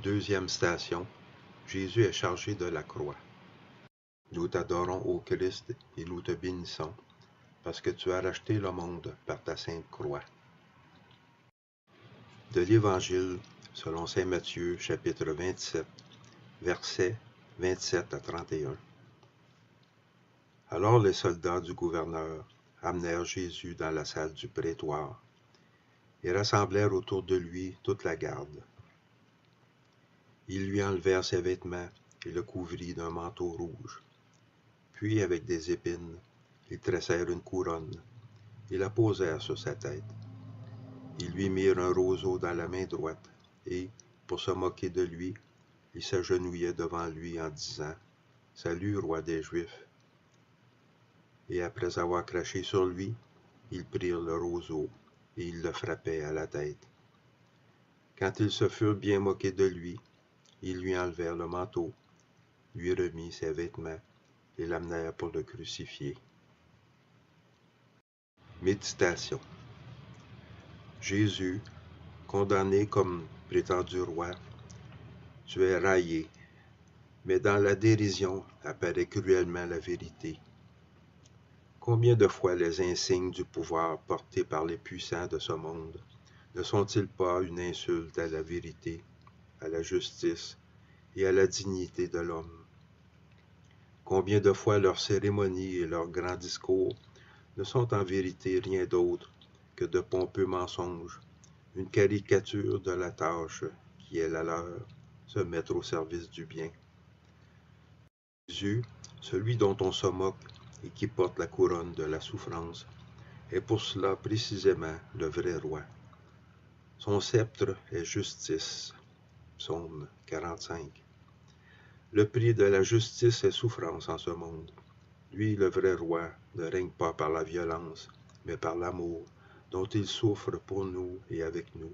Deuxième station, Jésus est chargé de la croix. Nous t'adorons, ô Christ, et nous te bénissons, parce que tu as racheté le monde par ta sainte croix. De l'Évangile selon saint Matthieu, chapitre 27, versets 27 à 31. Alors les soldats du gouverneur amenèrent Jésus dans la salle du prétoire et rassemblèrent autour de lui toute la garde. Ils lui enlevèrent ses vêtements et le couvrirent d'un manteau rouge. Puis, avec des épines, ils tressèrent une couronne et la posèrent sur sa tête. Ils lui mirent un roseau dans la main droite et, pour se moquer de lui, ils s'agenouillaient devant lui en disant « Salut, roi des Juifs !» Et après avoir craché sur lui, ils prirent le roseau et ils le frappaient à la tête. Quand ils se furent bien moqués de lui, ils lui enlevèrent le manteau, lui remirent ses vêtements et l'amenèrent pour le crucifier. Méditation. Jésus, condamné comme prétendu roi, tu es raillé, mais dans la dérision apparaît cruellement la vérité. Combien de fois les insignes du pouvoir portés par les puissants de ce monde ne sont-ils pas une insulte à la vérité, à la justice et à la dignité de l'homme? Combien de fois leurs cérémonies et leurs grands discours ne sont en vérité rien d'autre que de pompeux mensonges, une caricature de la tâche qui est la leur, se mettre au service du bien. Jésus, celui dont on se moque et qui porte la couronne de la souffrance, est pour cela précisément le vrai roi. Son sceptre est justice. Psaume 45. Le prix de la justice est souffrance en ce monde. Lui, le vrai roi, ne règne pas par la violence, mais par l'amour, dont il souffre pour nous et avec nous.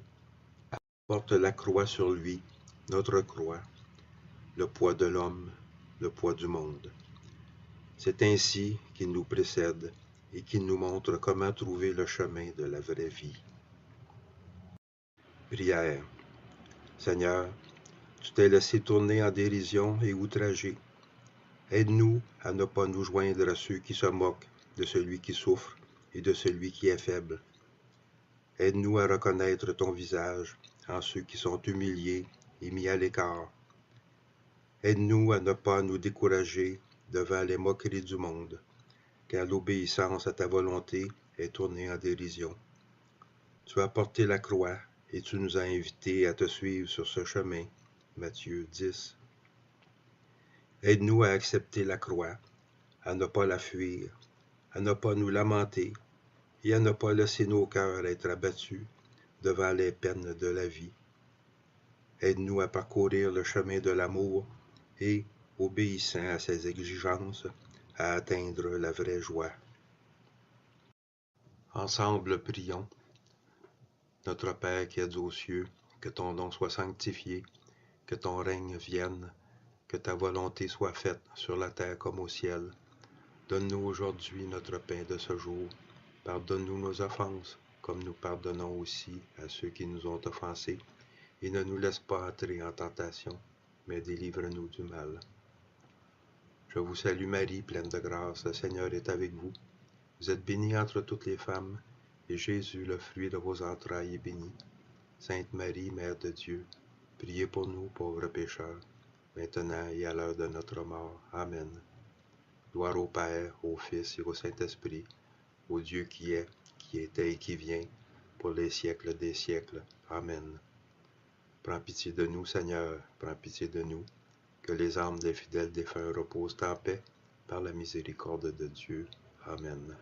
Porte la croix sur lui, notre croix, le poids de l'homme, le poids du monde. C'est ainsi qu'il nous précède et qu'il nous montre comment trouver le chemin de la vraie vie. Prière. Seigneur, tu t'es laissé tourner en dérision et outragé. Aide-nous à ne pas nous joindre à ceux qui se moquent de celui qui souffre et de celui qui est faible. Aide-nous à reconnaître ton visage en ceux qui sont humiliés et mis à l'écart. Aide-nous à ne pas nous décourager devant les moqueries du monde, car l'obéissance à ta volonté est tournée en dérision. Tu as porté la croix et tu nous as invités à te suivre sur ce chemin. Matthieu 10. Aide-nous à accepter la croix, à ne pas la fuir, à ne pas nous lamenter et à ne pas laisser nos cœurs être abattus devant les peines de la vie. Aide-nous à parcourir le chemin de l'amour et, obéissant à ses exigences, à atteindre la vraie joie. Ensemble, prions. Notre Père qui es aux cieux, que ton nom soit sanctifié, que ton règne vienne, que ta volonté soit faite sur la terre comme au ciel. Donne-nous aujourd'hui notre pain de ce jour. Pardonne-nous nos offenses, comme nous pardonnons aussi à ceux qui nous ont offensés. Et ne nous laisse pas entrer en tentation, mais délivre-nous du mal. Je vous salue Marie, pleine de grâce, le Seigneur est avec vous. Vous êtes bénie entre toutes les femmes, et Jésus, le fruit de vos entrailles, est béni. Sainte Marie, Mère de Dieu, priez pour nous, pauvres pécheurs, maintenant et à l'heure de notre mort. Amen. Gloire au Père, au Fils et au Saint-Esprit, au Dieu qui est, qui était et qui vient, pour les siècles des siècles. Amen. Prends pitié de nous, Seigneur, prends pitié de nous, que les âmes des fidèles défunts reposent en paix, par la miséricorde de Dieu. Amen.